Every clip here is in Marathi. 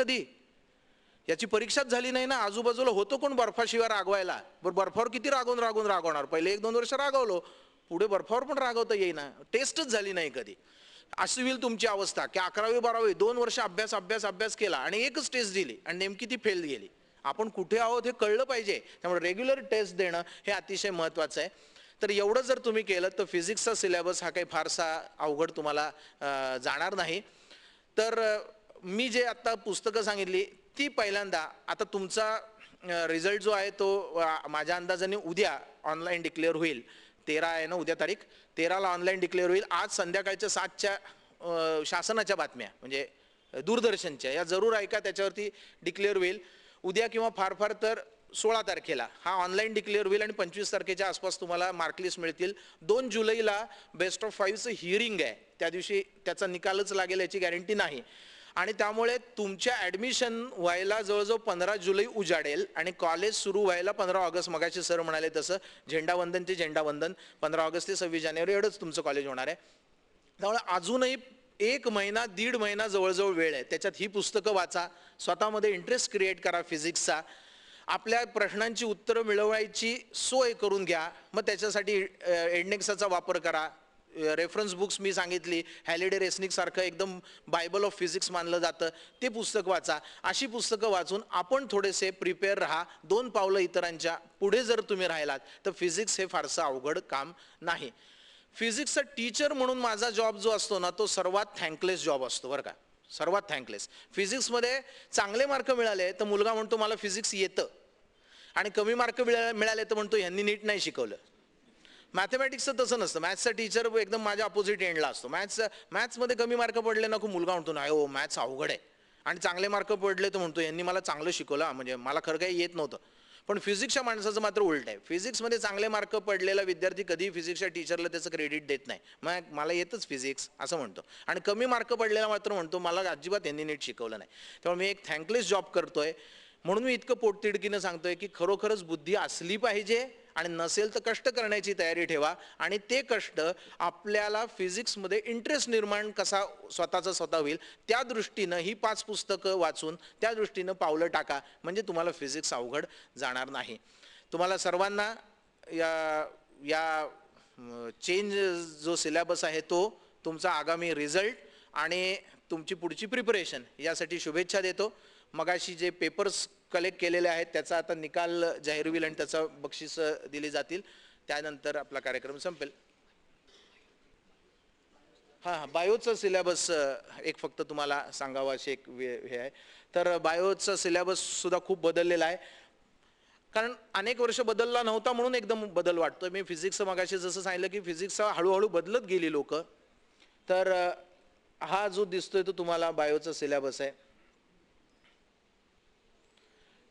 कधी याची परीक्षाच झाली नाही ना. आजूबाजूला होतो कोण बर्फाशिवाय रागवायला. बरं बर्फावर किती रागवणार. पहिले 1-2 वर्ष रागवलो, पुढे बर्फावर पण रागवता येईना. टेस्टच झाली नाही कधी. अशी होईल तुमची अवस्था की 11वी-12वी 2 वर्ष अभ्यास केला आणि एकच टेस्ट दिली आणि नेमकी ती फेल गेली. आपण कुठे आहोत हे कळलं पाहिजे. त्यामुळे रेग्युलर टेस्ट देणं हे अतिशय महत्त्वाचं आहे. तर एवढं जर तुम्ही केलं तर फिजिक्सचा सिलेबस हा काही फारसा अवघड तुम्हाला जाणार नाही. तर मी जे आत्ता पुस्तकं सांगितली ती पहिल्यांदा, आता तुमचा रिझल्ट जो आहे तो माझ्या अंदाजाने उद्या ऑनलाईन डिक्लेअर होईल. 13 आहे ना उद्या तारीख, 13ला ऑनलाईन डिक्लेअर होईल. आज संध्याकाळच्या 7च्या शासनाच्या बातम्या म्हणजे दूरदर्शनच्या या जरूर ऐका, त्याच्यावरती डिक्लेअर होईल. उद्या किंवा फार फार तर 16 तारखेला हा ऑनलाईन डिक्लेअर होईल आणि 25 तारखेच्या आसपास तुम्हाला मार्कलिस्ट मिळतील. 2 जुलैला बेस्ट ऑफ 5चं हिअरिंग आहे, त्या दिवशी त्याचा निकालच लागेल याची गॅरंटी नाही. आणि त्यामुळे तुमच्या ॲडमिशन व्हायला जवळजवळ 15 जुलै उजाडेल आणि कॉलेज सुरू व्हायला 15 ऑगस्ट. मगाशी सर म्हणाले तसं झेंडावंदन ते झेंडावंदन 15 ऑगस्ट ते 26 जानेवारी एवढंच तुमचं कॉलेज होणार आहे. त्यामुळे अजूनही 1 महिना 1.5 महिना जवळजवळ वेळ आहे. त्याच्यात ही पुस्तकं वाचा, स्वतःमध्ये इंटरेस्ट क्रिएट करा फिजिक्सचा, आपल्या प्रश्नांची उत्तरं मिळवायची सोय करून घ्या. मग त्याच्यासाठी एडनेक्साचा वापर करा. रेफरन्स बुक्स मी सांगितली, हॅलिडे रेसनिक सारखं एकदम बायबल ऑफ फिजिक्स मानलं जातं ते पुस्तक वाचा. अशी पुस्तकं वाचून आपण थोडेसे प्रिपेअर राहा. 2 पावलं इतरांच्या पुढे जर तुम्ही राहिलात तर फिजिक्स हे फारसं अवघड काम नाही. फिजिक्सचा टीचर म्हणून माझा जॉब जो असतो ना तो सर्वात थँकलेस जॉब असतो बरं का, सर्वात थँकलेस. फिजिक्समध्ये चांगले मार्क मिळाले तर मुलगा म्हणतो मला फिजिक्स येतं, आणि कमी मार्क मिळाले तर म्हणतो यांनी नीट नाही शिकवलं. मॅथमॅटिक्सचं तसं नसतं. मॅथ्सचा टीचर एकदम माझ्या अपोजिट एंडला असतो. मॅथ्समध्ये कमी मार्क पडले ना खूप मुलगा म्हणतो नाही हो मॅथ्स अवघड आहे, आणि चांगले मार्क पडले तर म्हणतो यांनी मला चांगलं शिकवलं, म्हणजे मला खरं काही येत नव्हतं. पण फिजिक्सच्या माणसाचं मात्र उलट आहे. फिजिक्समध्ये चांगले मार्क पडलेला विद्यार्थी कधीही फिजिक्सच्या टीचरला त्याचं क्रेडिट देत नाही. मग मला येतच फिजिक्स असं म्हणतो, आणि कमी मार्क पडलेला मात्र म्हणतो मला अजिबात यांनी नीट शिकवलं नाही. त्यामुळे मी एक थँकलेस जॉब करतोय. म्हणून मी इतकं पोटतिडकीनं सांगतोय की खरोखरच बुद्धी असली पाहिजे, आणि नसेल तर कष्ट करण्याची तयारी ठेवा. आणि ते कष्ट आपल्याला फिजिक्समध्ये इंटरेस्ट निर्माण कसा स्वतः होईल त्या दृष्टीनं ही 5 पुस्तकं वाचून त्या दृष्टीनं पावलं टाका, म्हणजे तुम्हाला फिजिक्स अवघड जाणार नाही. तुम्हाला सर्वांना या चेंज जो सिलेबस आहे तो, तुमचा आगामी रिझल्ट आणि तुमची पुढची प्रिपरेशन यासाठी शुभेच्छा देतो. मगाशी जे पेपर्स कलेक्ट केलेले आहेत त्याचा आता निकाल जाहीर होईल आणि त्याचा बक्षीस दिली जातील. त्यानंतर आपला कार्यक्रम संपेल. हां, बायोचं सिलेबस एक फक्त तुम्हाला सांगावं अशी एक हे आहे. तर बायोचा सिलेबस सुद्धा खूप बदललेला आहे, कारण अनेक वर्ष बदलला नव्हता म्हणून एकदम बदल वाटतोय. मी फिजिक्सचं मगाशी जसं सांगितलं की फिजिक्सचा हळूहळू बदलत गेली लोक. तर हा जो दिसतोय तो तुम्हाला बायोचा सिलेबस आहे.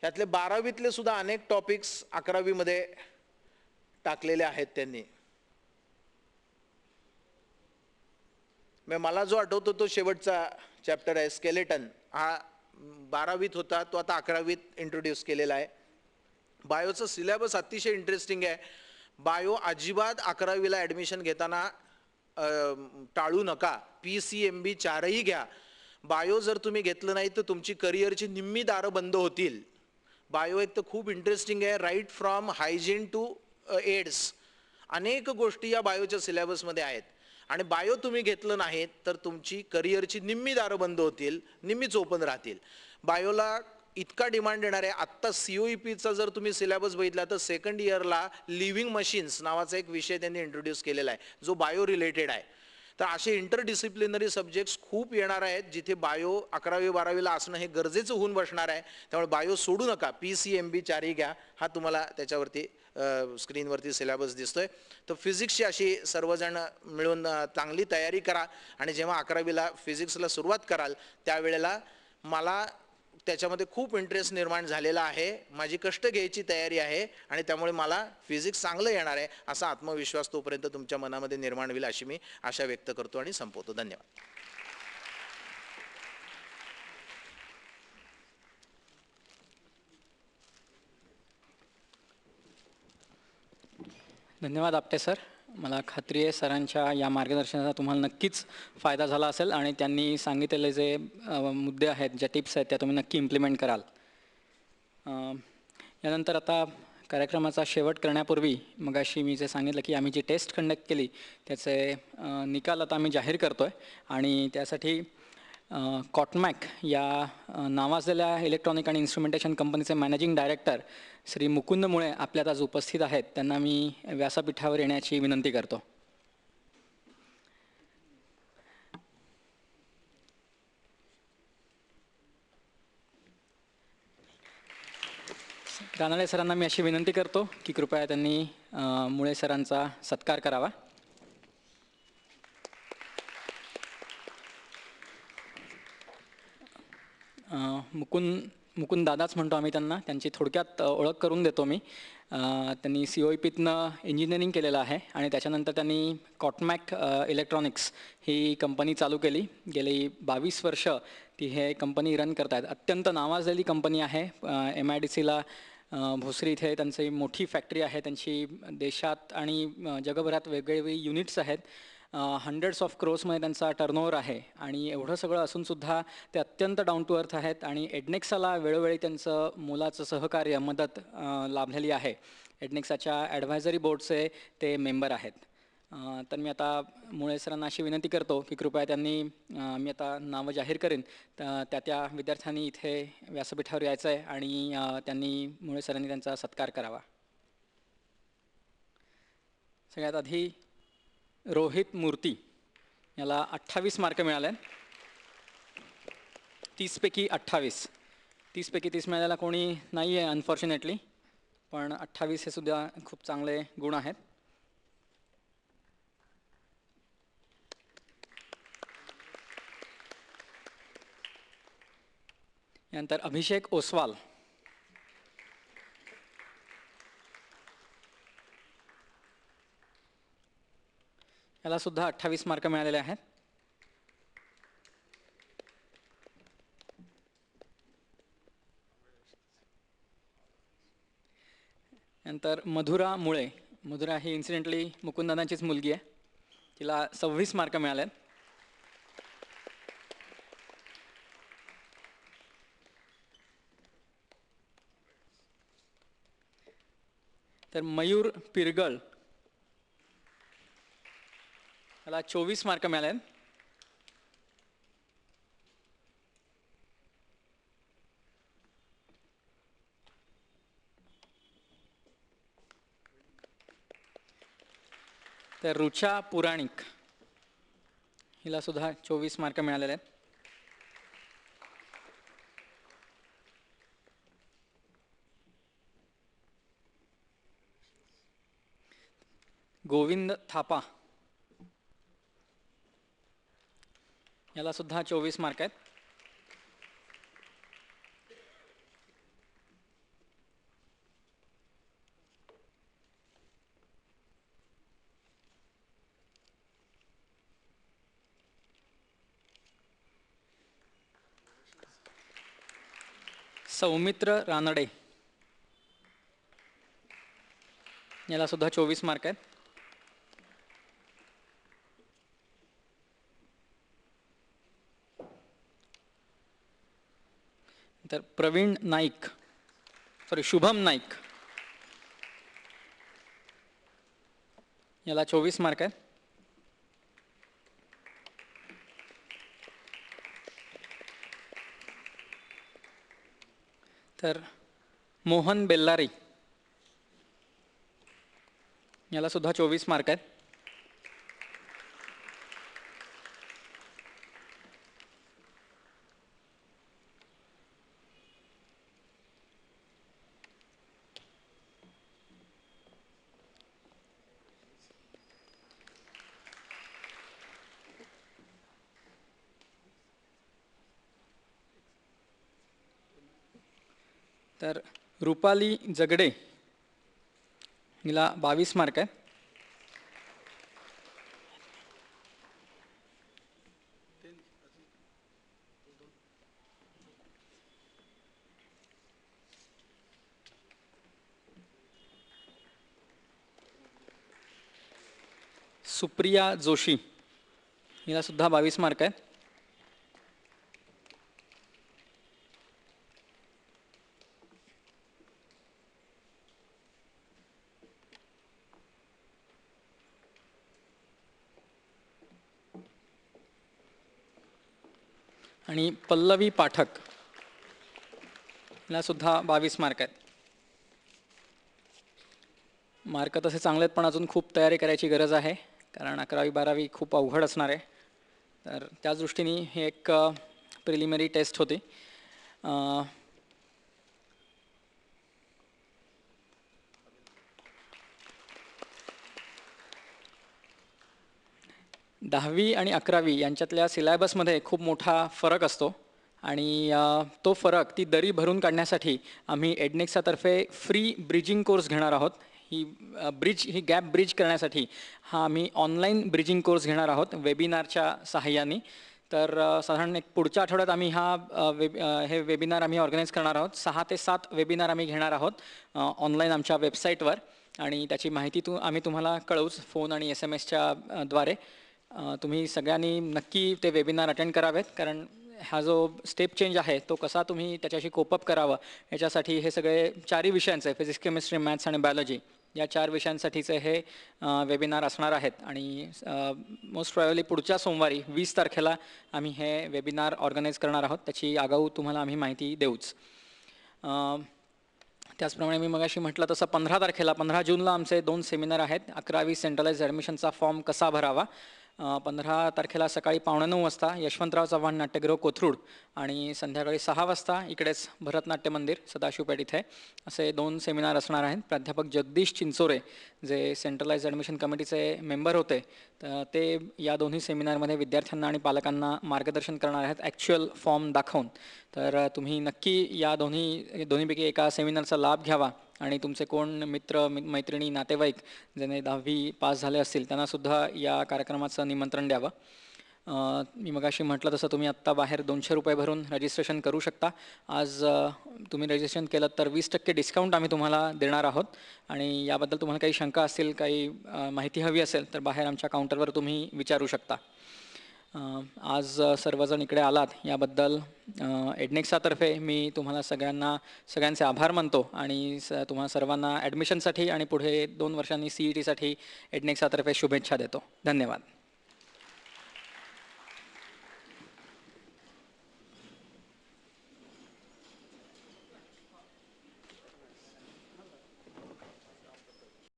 यातले 12वीतले सुद्धा अनेक टॉपिक्स 11वीमध्ये टाकलेले आहेत त्यांनी. मला जो आठवतो तो शेवटचा चॅप्टर आहे स्केलेटन. हा 12वीत होता, तो आता 11वीत इंट्रोड्यूस केलेला आहे. बायोचा सिलेबस अतिशय इंटरेस्टिंग आहे. बायो अजिबात 11वीला ॲडमिशन घेताना टाळू नका. PCMB 4ही घ्या. बायो जर तुम्ही घेतलं नाही तर तुमची करिअरची निम्मी दारं बंद होतील. बायो एक तर खूप इंटरेस्टिंग आहे, right from hygiene to AIDS. अनेक गोष्टी या बायोच्या सिलेबसमध्ये आहेत, आणि बायो तुम्ही घेतलं नाहीत तर तुमची करिअरची निम्मी दारं बंद होतील, निम्मीच ओपन राहतील. बायोला इतका डिमांड येणार आहे. आत्ता COEPचा जर तुम्ही सिलेबस बघितला तर 2nd इयरला लिव्हिंग मशीन्स नावाचा एक विषय त्यांनी इंट्रोड्यूस केलेला आहे जो बायो रिलेटेड आहे. तर असे इंटरडिसिप्लिनरी सब्जेक्ट्स खूप येणार आहेत जिथे बायो 11वी-12वीला असणं हे गरजेचं होऊन बसणार आहे. त्यामुळे बायो सोडू नका. PCMB 4ही घ्या. हा तुम्हाला त्याच्यावरती स्क्रीनवरती सिलेबस दिसतोय. तर फिजिक्सची अशी सर्वजण मिळून चांगली तयारी करा, आणि जेव्हा 11वीला फिजिक्सला सुरुवात कराल त्यावेळेला मला त्याच्यामध्ये खूप इंटरेस्ट निर्माण झालेला आहे, माझी कष्ट घ्यायची तयारी आहे, आणि त्यामुळे मला फिजिक्स चांगलं येणार आहे असा आत्मविश्वास तोपर्यंत तुमच्या मनामध्ये निर्माण होईल अशी मी आशा व्यक्त करतो आणि संपवतो. धन्यवाद. धन्यवाद आपटे सर. मला खात्री आहे सरांच्या या मार्गदर्शनाचा तुम्हाला नक्कीच फायदा झाला असेल आणि त्यांनी सांगितलेले जे मुद्दे आहेत, ज्या टिप्स आहेत, त्या तुम्ही नक्की इम्प्लिमेंट कराल. यानंतर आता कार्यक्रमाचा शेवट करण्यापूर्वी मगाशी मी जे सांगितलं की आम्ही जी टेस्ट कंडक्ट केली त्याचे निकाल आता आम्ही जाहीर करतो आहे. आणि त्यासाठी कॉटमॅक या नावाजलेल्या इलेक्ट्रॉनिक आणि इन्स्ट्रुमेंटेशन कंपनीचे मॅनेजिंग डायरेक्टर श्री मुकुंद मुळे आपल्यात आज उपस्थित आहेत. त्यांना मी व्यासपीठावर येण्याची विनंती करतो. रानडे सरांना मी अशी विनंती करतो की कृपया त्यांनी मुळे सरांचा सत्कार करावा. मुकुंद दादाच म्हणतो आम्ही त्यांना. त्यांची थोडक्यात ओळख करून देतो मी. त्यांनी COEPतनं इंजिनिअरिंग केलेलं आहे आणि त्याच्यानंतर त्यांनी कॉटमॅक इलेक्ट्रॉनिक्स ही कंपनी चालू केली. गेली 22 वर्ष ती हे कंपनी रन करत आहेत. अत्यंत नावाजलेली कंपनी आहे. MIDCला भोसरी इथे त्यांची मोठी फॅक्टरी आहे. त्यांची देशात आणि जगभरात वेगवेगळी युनिट्स आहेत. हंड्रेड्स ऑफ क्रोर्समध्ये त्यांचा टर्नओव्हर आहे. आणि एवढं सगळं असूनसुद्धा ते अत्यंत डाऊन टू अर्थ आहेत आणि एडनेक्साला वेळोवेळी त्यांचं मोलाचं सहकार्य मदत लाभलेली आहे. एडनेक्साच्या ॲडव्हायझरी बोर्डचे ते मेंबर आहेत. तर मी आता मुळे सरांना अशी विनंती करतो की कृपया त्यांनी मी आता नावं जाहीर करेन त्या विद्यार्थ्यांनी इथे व्यासपीठावर यायचं आहे आणि त्यांनी मुळे सरांनी त्यांचा सत्कार करावा. सगळ्यात आधी रोहित मूर्ती याला 28 मार्क मिळाले. 30पैकी 28. 30पैकी 30 मिळालेला कोणी नाही आहे अनफॉर्च्युनेटली, पण 28 हे सुद्धा खूप चांगले गुण आहेत. यानंतर अभिषेक ओसवाल याला सुद्धा 28 मार्क मिळालेले आहेत. नंतर मधुरा मुळे. मधुरा ही इन्सिडेंटली मुकुंददादांचीच मुलगी आहे. तिला 26 मार्क मिळाले. तर मयूर पिरगळ याला 24 मार्क मिळाले. तर रुचा पुराणिक हिला सुद्धा 24 मार्क मिळालेले आहेत. गोविंद थापा याला सुद्धा 24 मार्क आहेत. सौमित्र रानडे याला सुद्धा 24 मार्क आहेत. तर प्रवीण नाईक शुभम नाईक याला 24 मार्क आहेत. तर मोहन बेल्लारी याला सुद्धा 24 मार्क आहेत. तर रुपाली जगडे हिला 22 मार्क आहेत. सुप्रिया जोशी, हिला सुद्धा 22 मार्क आहेत. आणि पल्लवी पाठक, हिला सुद्धा 22 मार्क आहेत. मार्क तसे चांगले आहेत, पण अजून खूप तयारी करायची गरज आहे, कारण 11वी 12वी खूप अवघड असणार आहे. तर त्याच दृष्टीने ही एक प्रिलिमिनरी टेस्ट होती. 10वी आणि 11वी यांच्यातल्या सिलॅबसमध्ये खूप मोठा फरक असतो आणि तो फरक, ती दरी भरून काढण्यासाठी आम्ही एडनेक्सातर्फे फ्री ब्रिजिंग कोर्स घेणार आहोत. ही गॅप ब्रिज करण्यासाठी आम्ही ऑनलाईन ब्रिजिंग कोर्स घेणार आहोत वेबिनारच्या सहाय्याने. तर साधारण एक पुढच्या आठवड्यात आम्ही हे वेबिनार आम्ही ऑर्गनाईज करणार आहोत. 6 ते 7 वेबिनार आम्ही घेणार आहोत ऑनलाईन आमच्या वेबसाईटवर, आणि त्याची माहिती आम्ही तुम्हाला कळवूच फोन आणि SMS द्वारे. तुम्ही सगळ्यांनी नक्की ते वेबिनार अटेंड करावेत, कारण हा जो स्टेप चेंज आहे तो कसा तुम्ही त्याच्याशी कोपअप करावं याच्यासाठी हे सगळे 4ही विषयांचे, फिजिक्स, केमिस्ट्री, मॅथ्स आणि बायोलॉजी, या 4 विषयांसाठीचे हे वेबिनार असणार आहेत. आणि मोस्ट प्रॉबेबली पुढच्या सोमवारी 20 तारखेला आम्ही हे वेबिनार ऑर्गनाईज करणार आहोत. त्याची आगाऊ तुम्हाला आम्ही माहिती देऊच. त्याचप्रमाणे मी मगाशी म्हटलं तसं 15 जूनला आमचे 2 सेमिनार आहेत. 11वी सेंट्रलाइज ॲडमिशनचा फॉर्म कसा भरावा, 15 तारखेला सकाळी 8:45 वाजता यशवंतराव चव्हाण नाट्यगृह कोथरूड, आणि संध्याकाळी 6 वाजता इकडेच भरतनाट्य मंदिर सदाशिवपेठ इथे असे 2 सेमिनार असणार आहेत. प्राध्यापक जगदीश चिंचोरे, जे सेंट्रलाइज ॲडमिशन कमिटीचे मेंबर होते, तर ते या दोन्ही सेमिनारमध्ये विद्यार्थ्यांना आणि पालकांना मार्गदर्शन करणार आहेत ॲक्च्युअल फॉर्म दाखवून. तर तुम्ही नक्की या दोन्हीपैकी एका सेमिनारचा लाभ घ्यावा, आणि तुमचे कोण मित्र मैत्रिणी नातेवाईक ज्याने 10वी पास झाले असतील त्यांनासुद्धा या कार्यक्रमाचं निमंत्रण द्यावं. मी मगाशी म्हटलं तसं तुम्ही आत्ता बाहेर 200 रुपये भरून रजिस्ट्रेशन करू शकता. आज तुम्ही रजिस्ट्रेशन केलं तर 20% डिस्काउंट आम्ही तुम्हाला देणार आहोत. आणि याबद्दल तुम्हाला काही शंका असतील, काही माहिती हवी असेल तर बाहेर आमच्या काउंटरवर तुम्ही विचारू शकता. आज सर्वजण इकडे आलात याबद्दल एडनेक्सातर्फे मी तुम्हाला सगळ्यांचे आभार मानतो, आणि तुम्हाला सर्वांना ॲडमिशनसाठी आणि पुढे 2 वर्षांनी CETसाठी एडनेक्सातर्फे शुभेच्छा देतो. धन्यवाद.